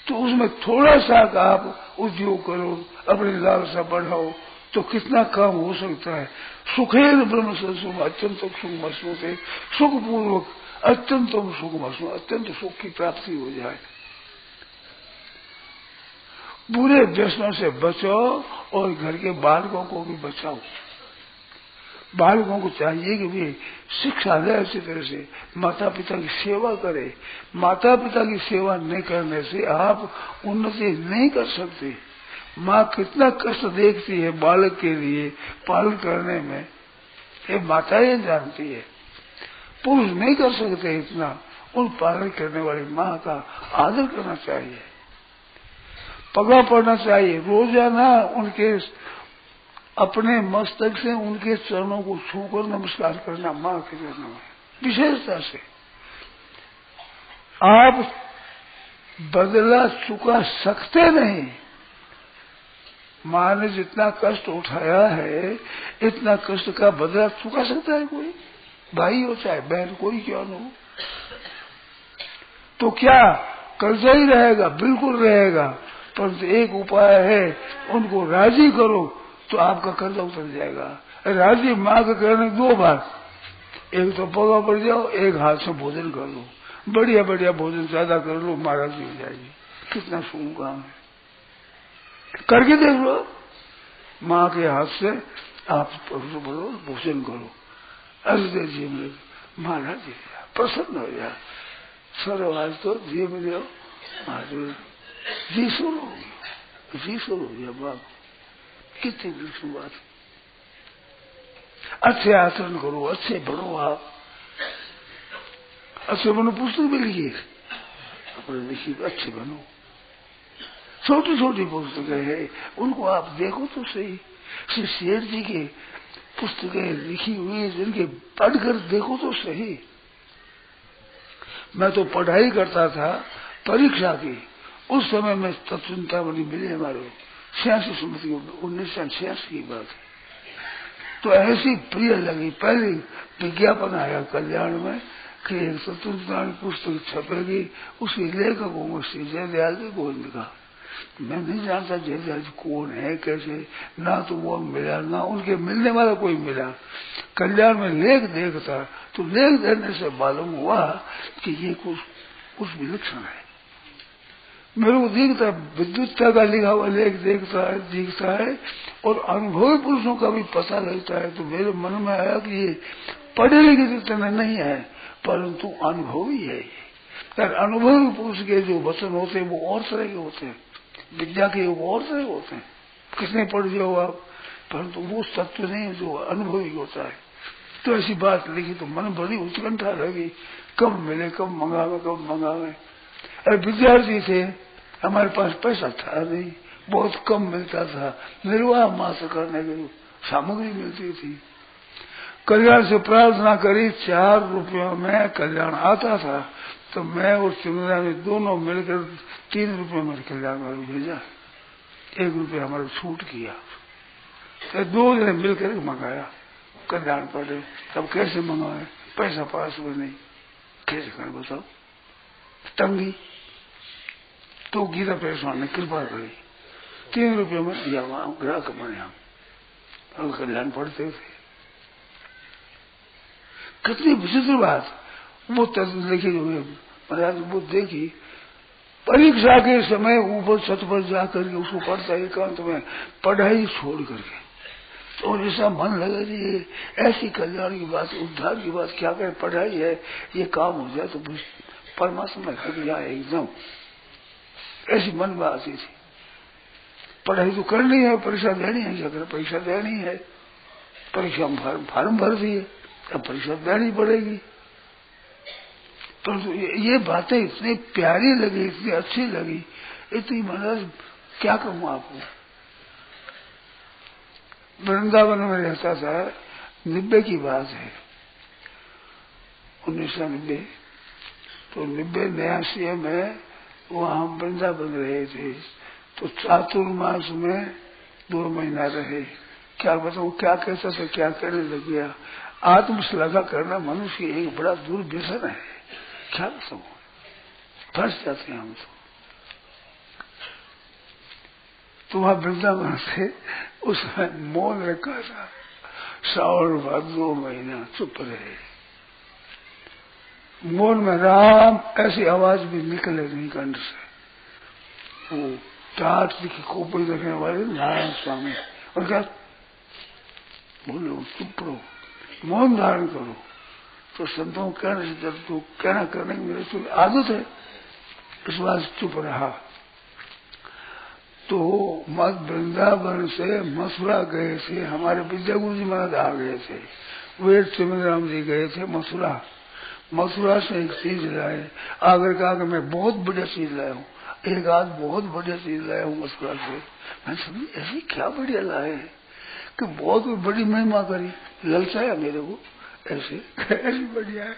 तो उसमें थोड़ा सा आप उद्योग करो, अपनी लालसा बढ़ाओ, तो कितना काम हो सकता है। सुखेन ब्रह्म संसुम अत्यंत सुख मसू से सुख पूर्वक अत्यंतम सुख मसू, अत्यंत सुख की प्राप्ति हो जाए। बुरे व्यसनों से बचो और घर के बालकों को भी बचाओ। बालकों को चाहिए कि भी शिक्षा दे अच्छी तरह से, माता पिता की सेवा करे। माता पिता की सेवा नहीं करने से आप उन्नति नहीं कर सकते। माँ कितना कष्ट देखती है बालक के लिए पालन करने में, ये माताएं जानती है। पुरुष नहीं कर सकते इतना। उन पालन करने वाली माँ का आदर करना चाहिए, पगा पड़ना चाहिए, रोजाना उनके अपने मस्तक से उनके चरणों को छूकर नमस्कार करना माँ के चरणों में विशेषता से। आप बदला चुका सकते नहीं। माँ ने जितना कष्ट उठाया है इतना कष्ट का बदला चुका सकता है कोई? भाई हो चाहे बहन, कोई क्यों न हो। तो क्या कर्जा ही रहेगा? बिल्कुल रहेगा। परंतु एक उपाय है, उनको राजी करो तो आपका कर्जा उतर जाएगा। राजी माँ का करने 2 बार, एक तो पगा पड़ जाओ, एक हाथ से भोजन कर लो, बढ़िया बढ़िया भोजन ज्यादा कर लो, माँ राजी हो जाएगी। कितना शुभ काम है, करके देख लो। माँ के हाथ से आप बोलो भोजन करो, हृदय जी में माँ राजी प्रसन्न हो जाए। सर आज तो जी मिले आज जी शुरू हो गया बाप, कितनी विलक्षण बात। अच्छे आचरण करो, अच्छे बनो। आप अच्छे बनो, पुस्तक भी लिखिए, अपने लिखिए अच्छे बनो। छोटी छोटी पुस्तकें हैं, उनको आप देखो तो सही। श्री शेर जी के पुस्तकें लिखी हुई है, जिनके पढ़कर देखो तो सही। मैं तो पढ़ाई करता था परीक्षा की, उस समय में तत्वचिंतामणि मिले हमारे 1986 की बात है। तो ऐसी प्रिय लगी। पहले विज्ञापन आया कल्याण में कि एक तत्वचिंतामणि पुस्तक छपेगी, उसके लेखक होंगे श्री जयदयाल जी गोविंद का। मैं नहीं जानता जयदयाल जी कौन है कैसे, ना तो वो मिला ना उनके मिलने वाला कोई मिला। कल्याण में लेख देखता तो लेख देखने से मालूम हुआ कि ये कुछ विलक्षण है। मेरे को दिखता है विद्युतता का लिखा हुआ लेख दिखता है और अनुभवी पुरुषों का भी पता लगता है। तो मेरे मन में आया कि ये पढ़े लिखे जितने नहीं है परंतु अनुभवी है ये। अनुभवी पुरुष के जो वचन होते हैं वो और तरह के होते हैं, विद्या के वो और तरह होते हैं। किसने पढ़ जाओ आप, परंतु वो सत्य नहीं जो अनुभवी होता है। तो ऐसी बात लिखी तो मन बड़ी उत्कंठा लगी, कब मिले, कब मंगावे। अरे विद्यार्थी थे, हमारे पास पैसा था नहीं, बहुत कम मिलता था, निर्वाह मात्र करने की सामग्री मिलती थी। कल्याण से प्रार्थना करी, 4 रुपयों में कल्याण आता था। तो मैं और चुनरा ने दोनों मिलकर 3 रुपये में कल्याण वाले भेजा, 1 रुपये हमारे छूट किया। तो 2 जने मिलकर मंगाया कल्याण पढ़े। तब कैसे मंगाए, पैसा पास में नहीं, कैसे करें बताओ, तंगी। तो गीता पेशवा ने कृपा करी, 3 रुपये में दिया, वहां ग्राहक बने हम कल्याण पढ़ते थे। कितनी विचित्र बात। वो देखी महाराज, वो देखी परीक्षा के समय ऊपर छत पर जाकर के उसको पढ़ता एकांत में, पढ़ाई छोड़ करके। तो ऐसा मन लगा कि ऐसी कल्याण की बात, उद्धार की बात क्या करें, पढ़ाई है, ये काम हो जाए तो परमात्मा खड़ जाए एकदम। ऐसी मन में आती थी। पढ़ाई तो करनी है, परीक्षा देनी है, क्या करें, परीक्षा देनी है, परीक्षा में फार्म भर दिए, अब परीक्षा देनी पड़ेगी। परंतु ये बातें इतनी प्यारी लगी, इतनी अच्छी लगी, इतनी महाराज क्या कहूँ आपको। वृंदावन में रहता था, 90 की बात है, 1990। तो 90-89 में वहां वृंदावन रहे थे। तो चातुर्मास में 2 महीना रहे। क्या बताऊं क्या कहता था, क्या कहने लग गया। आत्मश्लाघा करना मनुष्य की एक बड़ा दुर्व्यसन है। क्या बताऊं, फंस जाते हैं हम तो वहां वृंदावन से उसमें मौन रखा था, श्रावण भाद 2 महीना चुप रहे। मौन में राम ऐसी आवाज भी निकले नहीं कंठ से। वो टाट की खोपड़ी रखने वाले नारायण स्वामी, और क्या बोलो, चुप रहो, मौन धारण करो। तो संतों कहने से जब तो कहना करने की मेरी तो आदत है, इस बात चुप रहा। तो वृंदावन से मथुरा गए थे, हमारे विद्या गुरु जी महाराज आ गए थे, वे चिमराम जी गए थे मथुरा। मथुरा से एक चीज लाए, आगर कहा कि मैं बहुत बढ़िया चीज लाया हूँ, एक आध बहुत बढ़िया चीज लाया हूँ मथुरा से। मैं समझी ऐसी क्या बढ़िया लाए कि बहुत बड़ी महिमा करी, ललचाया मेरे को ऐसे, ऐसी बढ़िया है।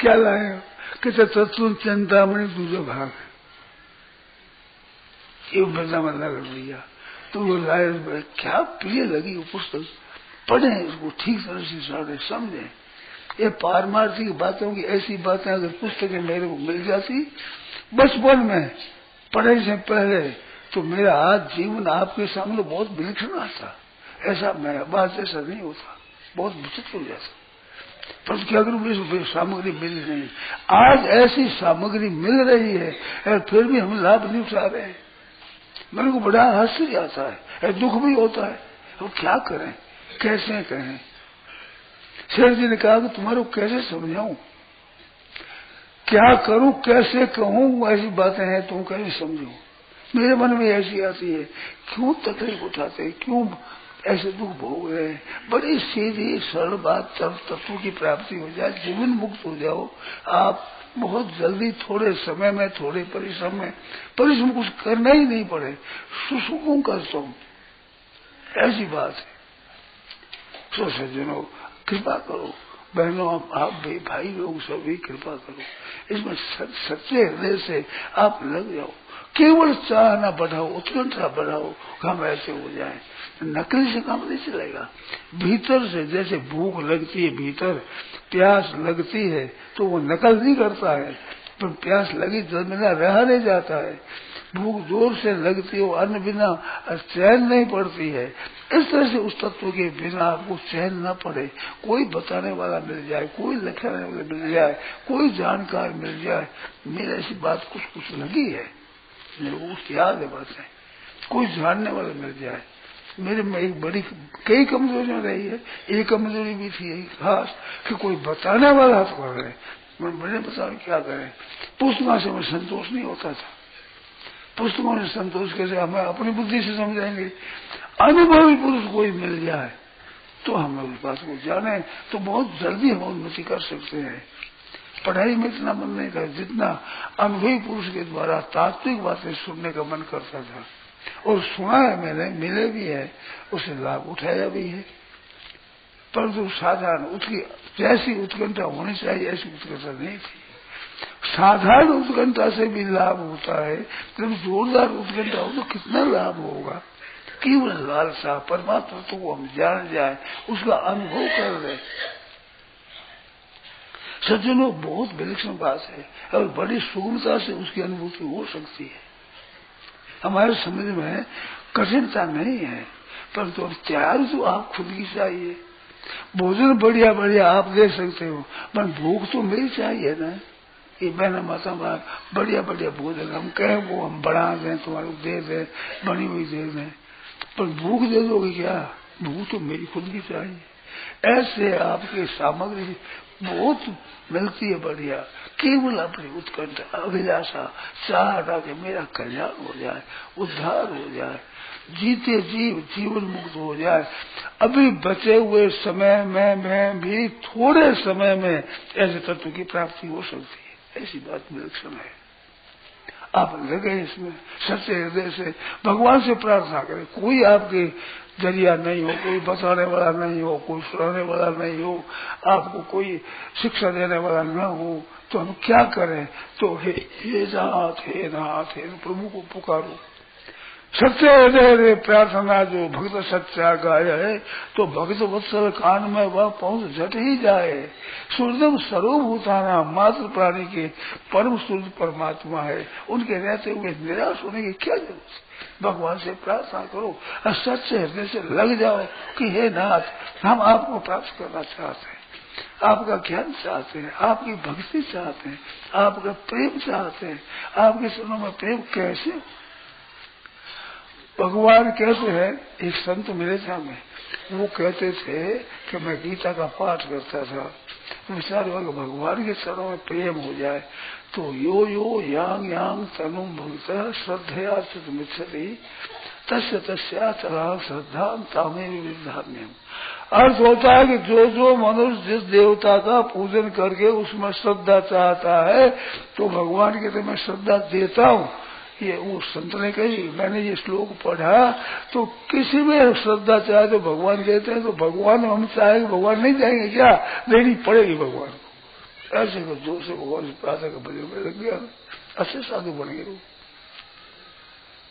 क्या लाए हो कि तत्व चिंतामणि दूसरा भाग, ये वृंदावन नगर भैया। तो वो लाए, क्या प्रिय लगी वो पुस्तक, पढ़े इसको ठीक तरह से सारे समझे। ये पारमार्थिक बातों की ऐसी बातें अगर पुस्तकें मेरे को मिल जाती बचपन में पढ़ने से पहले, तो मेरा आज जीवन आपके सामने बहुत विलक्षण आता। ऐसा मैं बात ऐसा नहीं होता, बहुत विचित्र हो जाता। पर क्या करूं, सामग्री मिल नहीं। आज ऐसी सामग्री मिल रही है और फिर भी हम लाभ नहीं उठा रहे हैं। मेरे को बड़ा आश्चर्य आता है, दुख भी होता है। तो क्या करें, कैसे कहें। शेर जी ने कहा कि तुम्हारे को कैसे समझाऊं, क्या करूं, कैसे कहूं, ऐसी बातें हैं, तुम कैसे समझो। मेरे मन में ऐसी आती है, क्यों तकलीफ उठाते, क्यों ऐसे दुख भोग रहे हैं। बड़ी सीधी सरल बात, तत्व की प्राप्ति हो जाए, जीवन मुक्त हो जाओ आप बहुत जल्दी, थोड़े समय में, थोड़े परिश्रम में, परिश्रम कुछ करना ही नहीं पड़े, सुसुखों का तुम, ऐसी बात है। सो सज्जनों कृपा करो, बहनों आप भी भाई लोग सभी कृपा करो, इसमें सच्चे हृदय से आप लग जाओ। केवल चाह ना बढ़ाओ, उत्कंठा बढ़ाओ, हम ऐसे हो जाए। नकली से काम नहीं चलेगा। भीतर से जैसे भूख लगती है, भीतर प्यास लगती है, तो वो नकल नहीं करता है, पर प्यास लगी बिना रहा नहीं जाता है। भूख जोर से लगती है, अन्न बिना चैन नहीं पड़ती है। इस तरह से उस तत्व के बिना आपको चैन न पड़े, कोई बताने वाला मिल जाए, कोई लिखने वाला मिल जाए, कोई जानकार मिल जाए। मेरी ऐसी बात कुछ लगी है, मेरे को कुछ याद है बातें, कोई जानने वाला मिल जाए। मेरे में एक बड़ी कई कमजोरियां रही है, एक कमजोरी भी थी यही खास कि कोई बताने वाला हाथ पड़ रहे, मैं बड़े बताओ क्या करें। पुस्तकों से मैं संतोष नहीं होता था, पुस्तकों से संतोष कैसे, हमें अपनी बुद्धि से समझाएंगे। अनुभवी पुरुष कोई मिल जाए तो हम उस बात को जाने तो बहुत जल्दी हम उन्नति कर सकते हैं। पढ़ाई में इतना मन नहीं कर जितना अनुभवी पुरुष के द्वारा तात्विक बातें सुनने का मन करता था, और सुना है मैंने, मिले भी है, उसे लाभ उठाया भी है। परंतु साधारण उसकी जैसी उत्कंठा होनी चाहिए ऐसी उत्कंठा नहीं थी। साधारण उत्कंठा से भी लाभ होता है, जब जोरदार उत्कंठा हो तो कितना लाभ होगा। केवल लालसा परमात्मा को हम जान जाए, उसका अनुभव कर रहे। सज्जनों बहुत विलक्षण बात है और बड़ी सुगमता से उसकी अनुभूति हो सकती है। हमारे समझ में कठिनता नहीं है, परंतु तैयार तो आप खुद की चाहिए। भोजन बढ़िया बढ़िया आप दे सकते हो, पर भूख तो मेरी चाहिए ना। ये बहना माता बढ़िया बढ़िया भोजन हम कहें वो हम बढ़ा दें, तुम्हारे दे दें, बनी हुई दे दें, पर भूख दे दोगे क्या? भूख तो मेरी खुद की चाहिए। ऐसे आपकी सामग्री बहुत मिलती है बढ़िया, केवल अपनी उत्कंठा अभिलाषा चाह हटा के मेरा कल्याण हो जाए, उद्धार हो जाए, जीते जीवन मुक्त हो जाए। अभी बचे हुए समय में भी थोड़े समय में ऐसे तत्व की प्राप्ति हो सकती है, ऐसी बात विलक्षण है। आप लगे इसमें सच्चे हृदय से भगवान से प्रार्थना करें। कोई आपके जरिया नहीं हो, कोई बताने वाला नहीं हो, कोई सुनाने वाला नहीं हो, आपको कोई शिक्षा देने वाला न हो, तो हम क्या करें? तो हे नाथ हे नाथ हे प्रभु को पुकारो। सच्चे हृदय प्रार्थना जो भक्त सच्चा गाय है, तो भक्त वत्सल कान में वह पहुंच झट ही जाए। सूर्यम सर्वभूताना मात्र प्राणी के परम सूर्य परमात्मा है, उनके रहते हुए निराश होने की क्या जरूरत? भगवान से प्रार्थना करो और सच्चे हृदय से लग जाओ कि हे नाथ हम आपको प्राप्त करना चाहते हैं, आपका ज्ञान चाहते हैं, आपकी भक्ति चाहते हैं, आपका प्रेम चाहते हैं। आपके चरणों में प्रेम कैसे? भगवान कहते हैं, एक संत मिले थे हमें, वो कहते थे कि मैं गीता का पाठ करता था, विचार हुआ भगवान के चरणों में प्रेम हो जाए तो यो यो यांग यांग तनुम भक्त श्रद्धया चितमिच्छति तस्य तस्या चरा श्रद्धा तामे विधान्यम। अर्थ होता है कि जो मनुष्य जिस देवता का पूजन करके उसमें श्रद्धा चाहता है, तो भगवान के मैं श्रद्धा देता हूँ। ये वो संत ने कही, मैंने ये श्लोक पढ़ा तो किसी में श्रद्धा चाहे तो भगवान कहते हैं, तो भगवान हम चाहेंगे, भगवान नहीं जाएंगे क्या? देनी पड़ेगी भगवान को। ऐसे को जोर से भगवान से प्रार्थना का भजन में लग गया, अच्छे साधु बन गए।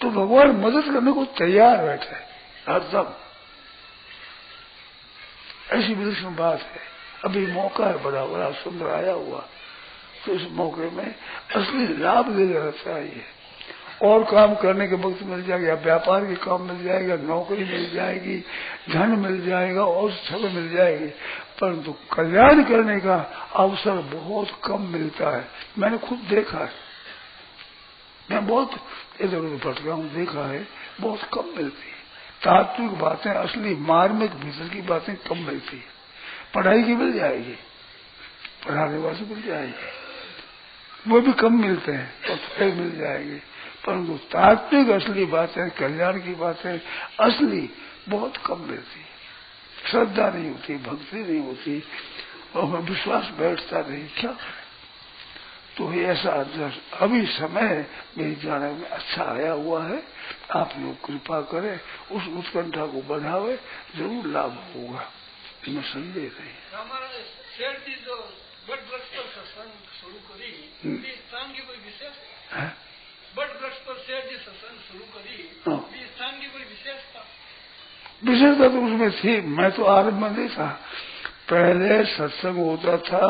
तो भगवान मदद करने को तैयार बैठे हरदम। ऐसी विलक्षण बात है। अभी मौका है बड़ा बड़ा सुंदर आया हुआ, तो इस मौके में असली लाभ ले लेना चाहिए। और काम करने के वक्त मिल जाएगा, व्यापार के काम मिल जाएगा, नौकरी मिल जाएगी, धन मिल जाएगा और सब मिल जाएगी, परंतु कल्याण करने का अवसर बहुत कम मिलता है। मैंने खुद देखा है, मैं बहुत इधर उधर भटका हूँ, देखा है बहुत कम मिलती है। तात्विक बातें, असली मार्मिक भीतर की बातें कम मिलती है। पढ़ाई की मिल जाएगी, पढ़ाने वाले मिल जाएगी, वो भी कम मिलते हैं, तो फिर मिल जाएगी, परंतु तात्विक असली बातें, कल्याण की बातें असली बहुत कम मिलती है। श्रद्धा नहीं होती, भक्ति नहीं होती, और विश्वास बैठता नहीं, क्या करें? तो ऐसा अभी समय मेरे जाने में अच्छा आया हुआ है। आप लोग कृपा करें, उस उत्कंठा को बढ़ावे, जरूर लाभ होगा, इसमें संदेह नहीं। शेर जी जो बट वृक्ष पर सत्संग शुरू करी स्थान की कोई विशेषता, बट वृक्ष पर शेर जी सत्संग शुरू करी स्थान की कोई विशेषता तो उसमें थी। मैं तो आरंभ में नहीं था, पहले सत्संग होता था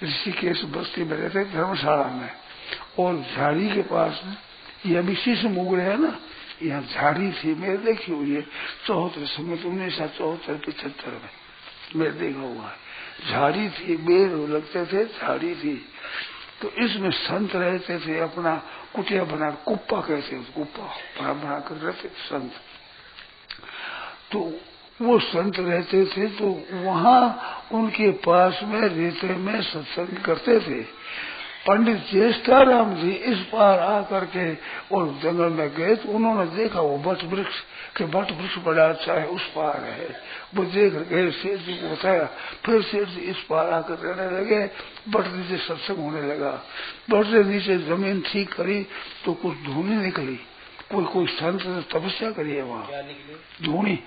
ऋषिकेश बस्ती में रहते धर्मशाला में, और झाड़ी के पास में ये अभी शीशम उग रहे है ना, यहाँ झाड़ी थी, मेरे देखी हुई है 74 समय 1974-75 में मेरे देखा हुआ है। झाड़ी थी, बेर लगते थे, झाड़ी थी, तो इसमें संत रहते थे, अपना कुटिया बना, कुप्पा कहते थे, कुप्पा बना कर रहते थे संत। तो वो संत रहते थे, तो वहाँ उनके पास में रेते में सत्संग करते थे। पंडित ज्येष्ठाराम जी इस पार आकर के और जंगल में गए, तो उन्होंने देखा वो बट वृक्ष बड़ा अच्छा है, उस पार है, वो देख गए, सेठ जी को बताया, फिर सेठ जी इस पार आकर रहने लगे, बट नीचे सत्संग होने लगा। बट से नीचे जमीन ठीक करी तो कुछ धूनी निकली, कोई संत ने तपस्या करी है वहाँ, धूनी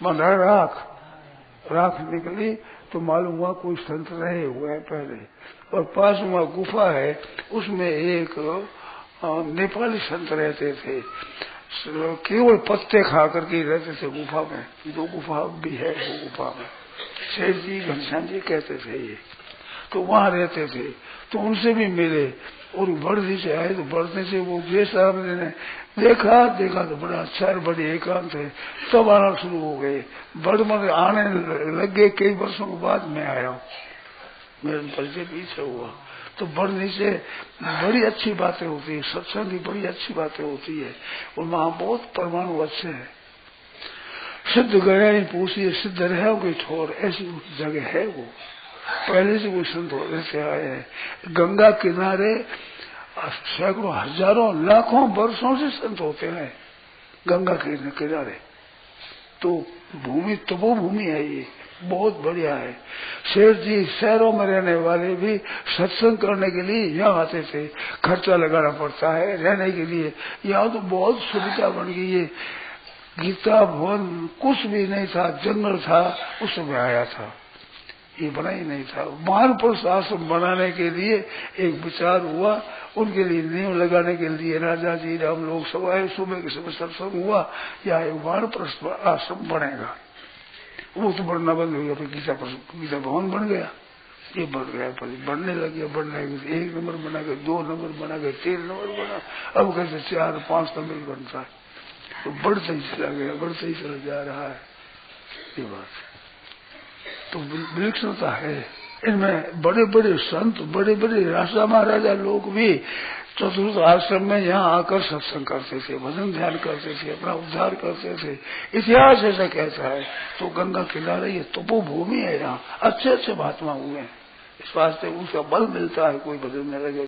माना राख निकली, तो मालूम हुआ कोई संत रहे हुए हैं पहले। और पास में गुफा है, उसमें एक नेपाली संत रहते थे, केवल पत्ते खा करके रहते थे गुफा में, 2 गुफा भी है वो गुफा में, शेर जी घनश्याम जी कहते थे ये, तो वहाँ रहते थे। तो उनसे भी मिले, और बड़दी से आए, तो बढ़ने से वो जैसा ने देखा तो बड़ा अच्छा है, बड़ी एकांत है, तब आना शुरू हो गए। बड़ आने लग गए, कई वर्षों के बाद मैं आया हूँ, मेरे परिचय पीछे हुआ। तो बढ़ने से बड़ी अच्छी बातें होती है, सत्संग की बड़ी अच्छी बातें होती है, और वहाँ बहुत परमाणु अच्छे है। सिद्ध गया ही पूछिए, सिद्ध रहे कोई ठोर, ऐसी जगह है वो, पहले से कोई संत होने से आए हैं। गंगा किनारे सैकड़ों हजारों लाखों वर्षों से संत होते हैं गंगा के किनारे, तो भूमि तपोभूमि है ये, बहुत बढ़िया है। शेर जी शहरों में रहने वाले भी सत्संग करने के लिए यहाँ आते थे, खर्चा लगाना पड़ता है रहने के लिए, यहाँ तो बहुत सुविधा बन गई है। गीता भवन कुछ भी नहीं था, जंगल था, उस समय आया था, ये बना ही नहीं था। महापुरुष आश्रम बनाने के लिए एक विचार हुआ, उनके लिए नींव लगाने के लिए राजा जी हम लोग सब आए, सुबह के समय सत्संग हुआ, या एक महापुरुष आश्रम बनेगा। वो तो बढ़ना बंद हो गया, फिर गीता भवन बन गया, ये बढ़ गया, बढ़ने लगे, 1 नंबर बना गए, 2 नंबर बना गए, 3 नंबर बना, अब कैसे 4-5 नंबर बनता है, तो बढ़ते ही चला गया, बढ़ते ही चला जा रहा है। ये बात तो विलक्षणता है इनमें। बड़े बड़े संत, बड़े बड़े राजा महाराजा लोग भी चतुर्थ आश्रम में यहाँ आकर सत्संग करते थे, भजन ध्यान करते थे, अपना उद्धार करते थे। इतिहास ऐसा कहता है। तो गंगा किनारे ये तपोभूमि है, यहाँ अच्छे अच्छे महात्मा हुए हैं, इस वास्ते उसका बल मिलता है, कोई भजन में लगे।